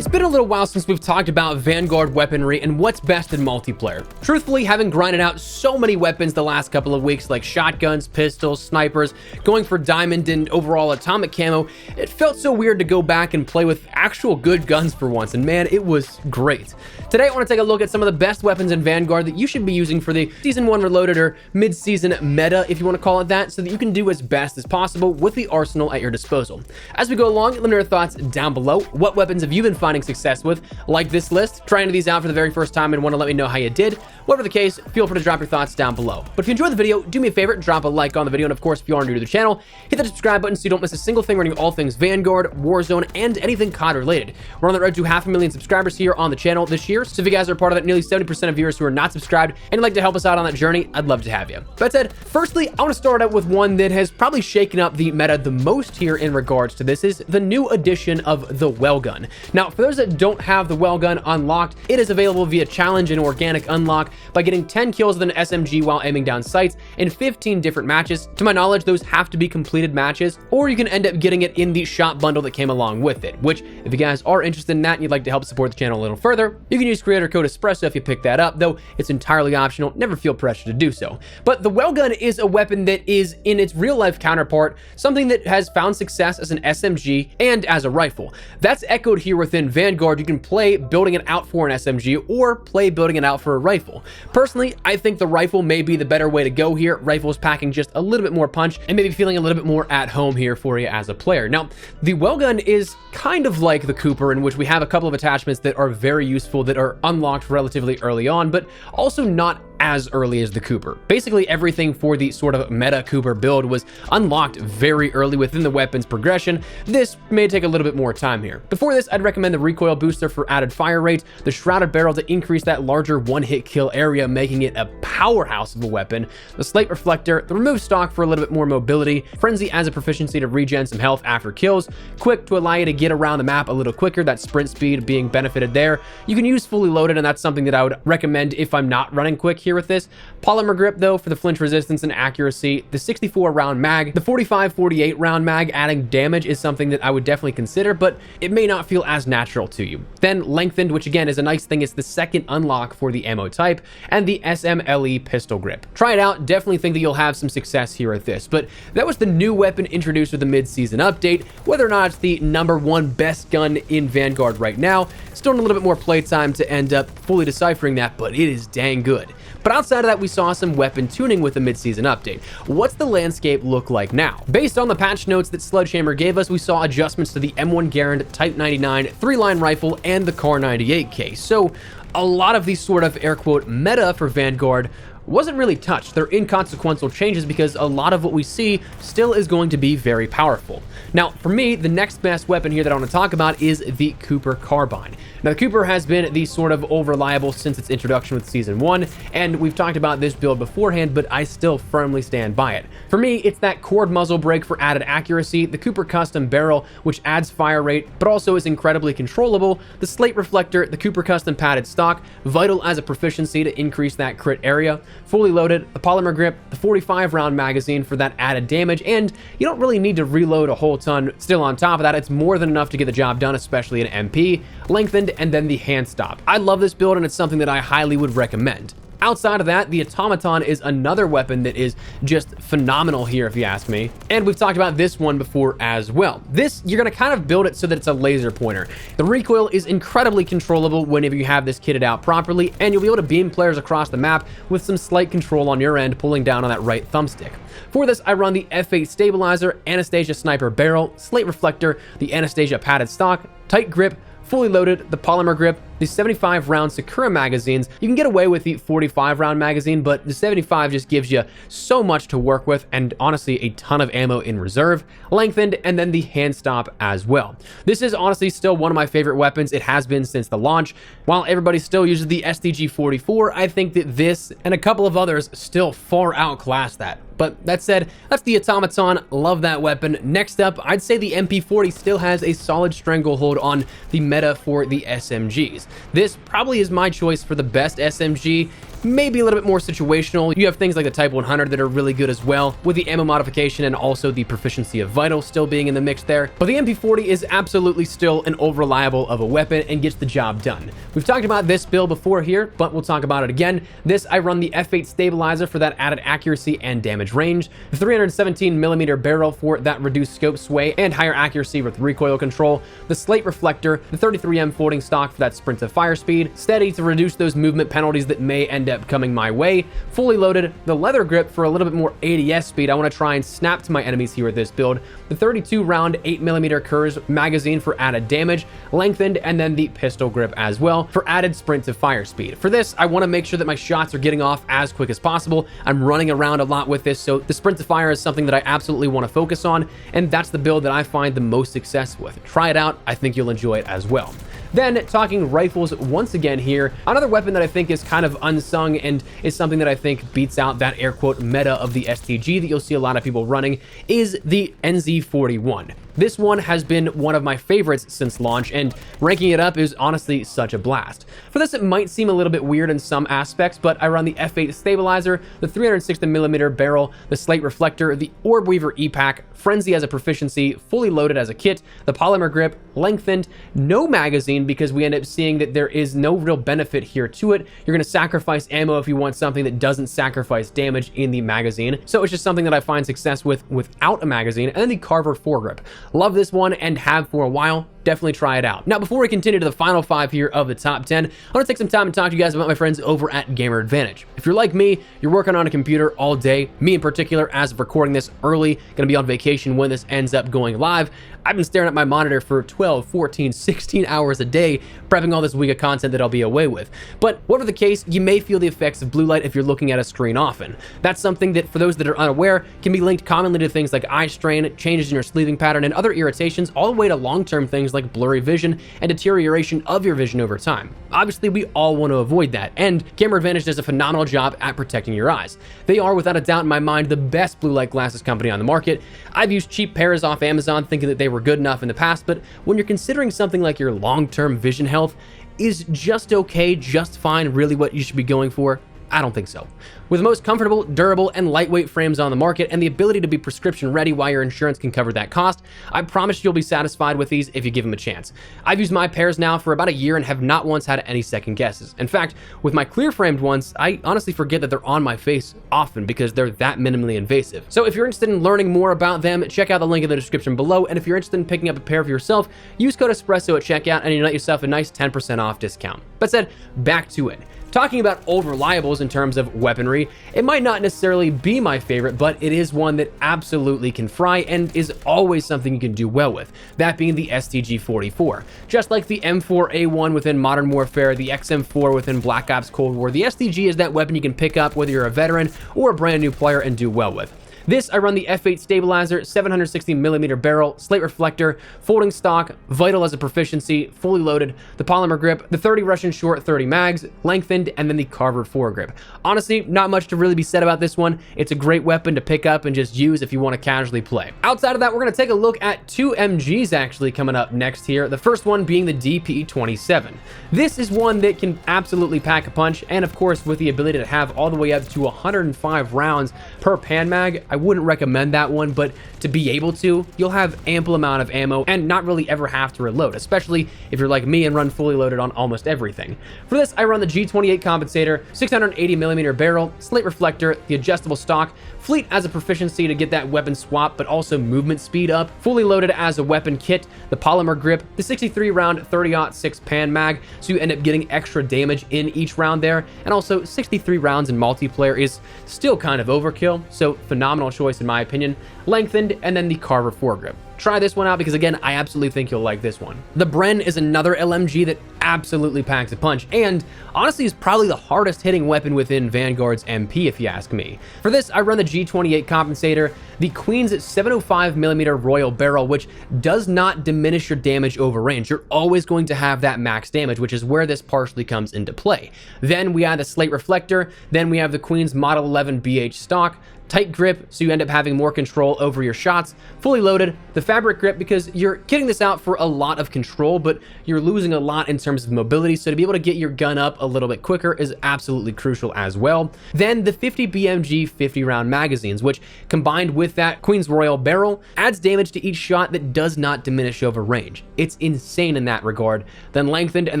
It's been a little while since we've talked about Vanguard weaponry and what's best in multiplayer. Truthfully, having grinded out so many weapons the last couple of weeks, like shotguns, pistols, snipers, going for diamond and overall atomic camo, it felt so weird to go back and play with actual good guns for once, and man, it was great. Today, I want to take a look at some of the best weapons in Vanguard that you should be using for the Season 1 Reloaded or mid-season meta, if you want to call it that, so that you can do as best as possible with the arsenal at your disposal. As we go along, let me know your thoughts down below. What weapons have you been finding success with? Like this list, try any of these out for the very first time and want to let me know how you did. Whatever the case, feel free to drop your thoughts down below. But if you enjoyed the video, do me a favor, drop a like on the video, and of course, if you are new to the channel, hit that subscribe button so you don't miss a single thing running all things Vanguard, Warzone, and anything COD related. We're on the road to 500,000 subscribers here on the channel this year, so if you guys are part of that nearly 70% of viewers who are not subscribed and you'd like to help us out on that journey, I'd love to have you. That said, firstly, I want to start out with one that has probably shaken up the meta the most here in regards to this, is the new edition of the Weld Gun. Now, for those that don't have the Weld Gun unlocked, it is available via challenge and organic unlock by getting 10 kills with an SMG while aiming down sights in 15 different matches. To my knowledge, those have to be completed matches, or you can end up getting it in the shop bundle that came along with it, which, if you guys are interested in that and you'd like to help support the channel a little further, you can use creator code Espresso if you pick that up, though it's entirely optional. Never feel pressure to do so. But the Weld Gun is a weapon that is, in its real life counterpart, something that has found success as an SMG and as a rifle. That's echoed here within Vanguard. You can play building it out for an SMG or play building it out for a rifle. Personally, I think the rifle may be the better way to go here. Rifles packing just a little bit more punch and maybe feeling a little bit more at home here for you as a player. Now, the Weld Gun is kind of like the Cooper, in which we have a couple of attachments that are very useful, that are unlocked relatively early on, but also not as early as the Cooper. Basically, everything for the sort of meta Cooper build was unlocked very early within the weapon's progression. This may take a little bit more time here. Before this, I'd recommend the recoil booster for added fire rate, the shrouded barrel to increase that larger one-hit kill area, making it a powerhouse of a weapon, the slate reflector, the remove stock for a little bit more mobility, frenzy as a proficiency to regen some health after kills, quick to allow you to get around the map a little quicker, that sprint speed being benefited there. You can use fully loaded, and that's something that I would recommend if I'm not running quick here with this. Polymer grip, though, for the flinch resistance and accuracy, the 64 round mag, the 45-48 round mag adding damage is something that I would definitely consider, but it may not feel as natural to you. Then lengthened, which again is a nice thing, it's the second unlock for the ammo type, and the SMLE pistol grip. Try it out, definitely think that you'll have some success here at this. But that was the new weapon introduced with the mid-season update. Whether or not it's the #1 best gun in Vanguard right now, still need a little bit more playtime to end up fully deciphering that, but it is dang good. But outside of that, we saw some weapon tuning with the mid-season update. What's the landscape look like now? Based on the patch notes that Sledgehammer gave us, we saw adjustments to the M1 Garand Type 99 3-line rifle and the Car 98 case. So a lot of these sort of air quote meta for Vanguard wasn't really touched. They're inconsequential changes because a lot of what we see still is going to be very powerful. Now, for me, the next best weapon here that I want to talk about is the Cooper Carbine. Now, the Cooper has been the sort of reliable since its introduction with Season 1, and we've talked about this build beforehand, but I still firmly stand by it. For me, it's that cord muzzle brake for added accuracy, the Cooper custom barrel, which adds fire rate, but also is incredibly controllable, the slate reflector, the Cooper custom padded stock, vital as a proficiency to increase that crit area, fully loaded, the polymer grip, the 45 round magazine for that added damage, and you don't really need to reload a whole ton. Still on top of that, it's more than enough to get the job done, especially in MP, lengthened, and then the hand stop. I love this build, and it's something that I highly would recommend. Outside of that, the Automaton is another weapon that is just phenomenal here, if you ask me. And we've talked about this one before as well. This, you're gonna kind of build it so that it's a laser pointer. The recoil is incredibly controllable whenever you have this kitted out properly, and you'll be able to beam players across the map with some slight control on your end, pulling down on that right thumbstick. For this, I run the F8 stabilizer, Anastasia sniper barrel, slate reflector, the Anastasia padded stock, tight grip, fully loaded, the polymer grip, the 75 round Sakura magazines. You can get away with the 45 round magazine, but the 75 just gives you so much to work with, and honestly a ton of ammo in reserve, lengthened, and then the hand stop as well. This is honestly still one of my favorite weapons. It has been since the launch. While everybody still uses the STG-44, I think that this and a couple of others still far outclass that. But that said, that's the Automaton. Love that weapon. Next up, I'd say the MP40 still has a solid stranglehold on the meta for the SMGs. This probably is my choice for the best SMG maybe a little bit more situational. You have things like the Type 100 that are really good as well, with the ammo modification and also the proficiency of Vital still being in the mix there. But the MP40 is absolutely still an over-reliable of a weapon and gets the job done. We've talked about this build before here, but we'll talk about it again. This, I run the F8 stabilizer for that added accuracy and damage range, the 317mm barrel for that reduced scope sway and higher accuracy with recoil control, the slate reflector, the 33M folding stock for that sprint to fire speed, steady to reduce those movement penalties that may end up coming my way, fully loaded, the leather grip for a little bit more ADS speed. I want to try and snap to my enemies here with this build, the 32 round 8mm Kurz magazine for added damage, lengthened, and then the pistol grip as well for added sprint to fire speed. For this, I want to make sure that my shots are getting off as quick as possible. I'm running around a lot with this, so the sprint to fire is something that I absolutely want to focus on, and that's the build that I find the most success with. Try it out. I think you'll enjoy it as well. Then, talking rifles once again here, another weapon that I think is kind of unsung and is something that I think beats out that air quote meta of the STG that you'll see a lot of people running is the NZ41. This one has been one of my favorites since launch, and ranking it up is honestly such a blast. For this, it might seem a little bit weird in some aspects, but I run the F8 stabilizer, the 360mm barrel, the slate reflector, the Orb Weaver E-Pack, Frenzy as a proficiency, fully loaded as a kit, the polymer grip, lengthened, no magazine because we end up seeing that there is no real benefit here to it. You're going to sacrifice ammo if you want something that doesn't sacrifice damage in the magazine. So it's just something that I find success with without a magazine. And then the Carver foregrip. Love this one and have for a while. Definitely try it out. Now, before we continue to the final 5 here of the top 10, I want to take some time and talk to you guys about my friends over at Gamer Advantage. If you're like me, you're working on a computer all day, me in particular, as of recording this early, going to be on vacation when this ends up going live. I've been staring at my monitor for 12, 14, 16 hours a day, prepping all this week of content that I'll be away with. But whatever the case, you may feel the effects of blue light if you're looking at a screen often. That's something that, for those that are unaware, can be linked commonly to things like eye strain, changes in your sleeping pattern, and other irritations, all the way to long-term things like blurry vision and deterioration of your vision over time. Obviously, we all want to avoid that, and Gamer Advantage does a phenomenal job at protecting your eyes. They are, without a doubt in my mind, the best blue light glasses company on the market. I've used cheap pairs off Amazon thinking that they were good enough in the past, but when you're considering something like your long-term vision health, is just okay, just fine really what you should be going for? I don't think so. With the most comfortable, durable, and lightweight frames on the market and the ability to be prescription ready while your insurance can cover that cost, I promise you'll be satisfied with these if you give them a chance. I've used my pairs now for about a year and have not once had any second guesses. In fact, with my clear framed ones, I honestly forget that they're on my face often because they're that minimally invasive. So if you're interested in learning more about them, check out the link in the description below, and if you're interested in picking up a pair for yourself, use code ESPRESSO at checkout and you'll get yourself a nice 10% off discount. That said, back to it. Talking about old reliables in terms of weaponry, it might not necessarily be my favorite, but it is one that absolutely can fry and is always something you can do well with, that being the STG-44. Just like the M4A1 within Modern Warfare, the XM4 within Black Ops Cold War, the STG is that weapon you can pick up whether you're a veteran or a brand new player and do well with. This, I run the F8 stabilizer, 760mm barrel, slate reflector, folding stock, vital as a proficiency, fully loaded, the polymer grip, the 30 Russian short 30 mags, lengthened, and then the Carver foregrip. Honestly, not much to really be said about this one. It's a great weapon to pick up and just use if you want to casually play. Outside of that, we're going to take a look at 2 MGs actually coming up next here. The first one being the DP27. This is one that can absolutely pack a punch, and of course, with the ability to have all the way up to 105 rounds per pan mag, I wouldn't recommend that one, but to be able to, you'll have ample amount of ammo and not really ever have to reload, especially if you're like me and run fully loaded on almost everything. For this, I run the G28 compensator, 680mm barrel, slate reflector, the adjustable stock, fleet as a proficiency to get that weapon swap, but also movement speed up, fully loaded as a weapon kit, the polymer grip, the 63 round 30-06 pan mag, so you end up getting extra damage in each round there, and also 63 rounds in multiplayer is still kind of overkill, so phenomenal choice in my opinion. Lengthened, and then the Carver foregrip. Try this one out because again, I absolutely think you'll like this one. The Bren is another LMG that absolutely packs a punch and honestly is probably the hardest hitting weapon within Vanguard's MP if you ask me. For this, I run the G28 compensator, the Queen's 705mm Royal barrel, which does not diminish your damage over range. You're always going to have that max damage, which is where this partially comes into play. Then we have the slate reflector, then we have the Queen's Model 11 BH stock, tight grip, so you end up having more control over your shots. Fully loaded, the fabric grip, because you're getting this out for a lot of control, but you're losing a lot in terms of mobility, so to be able to get your gun up a little bit quicker is absolutely crucial as well. Then the 50 BMG 50 round magazines, which combined with that Queen's Royal barrel adds damage to each shot that does not diminish over range. It's insane in that regard. Then lengthened and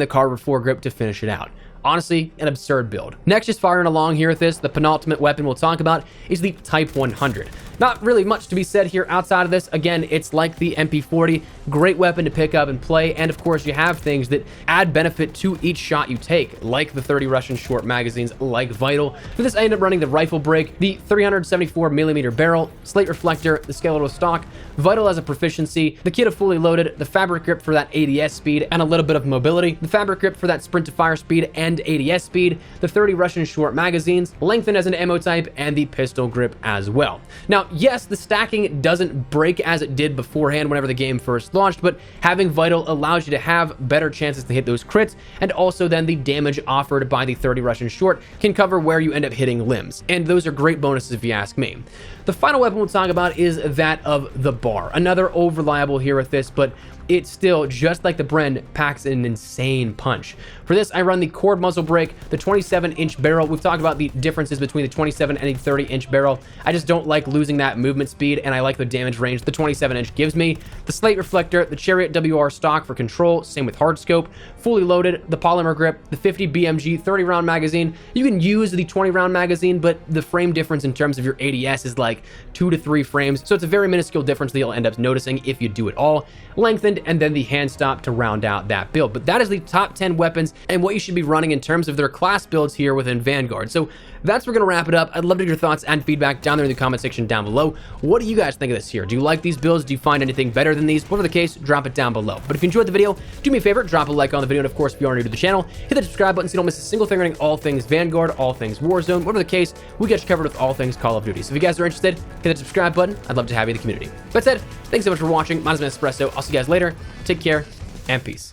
the carbon foregrip to finish it out. Honestly, an absurd build. Next, just firing along here with this, the penultimate weapon we'll talk about is the Type 100. Not really much to be said here outside of this. Again, it's like the MP40, great weapon to pick up and play, and of course you have things that add benefit to each shot you take, like the 30 Russian short magazines, like Vital. For this, I ended up running the rifle brake, the 374mm barrel, slate reflector, the skeletal stock, Vital as a proficiency, the kit of fully loaded, the fabric grip for that ADS speed and a little bit of mobility, the fabric grip for that sprint to fire speed and ADS speed, the 30 Russian short magazines, lengthened as an ammo type, and the pistol grip as well. Now, yes, the stacking doesn't break as it did beforehand whenever the game first launched, but having Vital allows you to have better chances to hit those crits, and also then the damage offered by the 30 Russian short can cover where you end up hitting limbs, and those are great bonuses if you ask me. The final weapon we'll talk about is that of the bar. Another over-reliable here with this, but it still, just like the Bren, packs an insane punch. For this, I run the cord muzzle brake, the 27-inch barrel. We've talked about the differences between the 27 and the 30-inch barrel. I just don't like losing that movement speed, and I like the damage range the 27-inch gives me. The slate reflector, the Chariot WR stock for control, same with hard scope, fully loaded, the polymer grip, the 50 BMG 30-round magazine. You can use the 20-round magazine, but the frame difference in terms of your ADS is like 2 to 3 frames, so it's a very minuscule difference that you'll end up noticing if you do it all. Lengthened, and then the hand stop to round out that build. But that is the top 10 weapons and what you should be running in terms of their class builds here within Vanguard. So that's where we're going to wrap it up. I'd love to hear your thoughts and feedback down there in the comment section down below. What do you guys think of this here? Do you like these builds? Do you find anything better than these? Whatever the case, drop it down below. But if you enjoyed the video, do me a favor, drop a like on the video. And of course, if you are new to the channel, hit that subscribe button so you don't miss a single thing regarding all things Vanguard, all things Warzone. Whatever the case, we got you covered with all things Call of Duty. So if you guys are interested, hit that subscribe button. I'd love to have you in the community. That said, thanks so much for watching. My name is Espresso. I'll see you guys later. Take care and peace.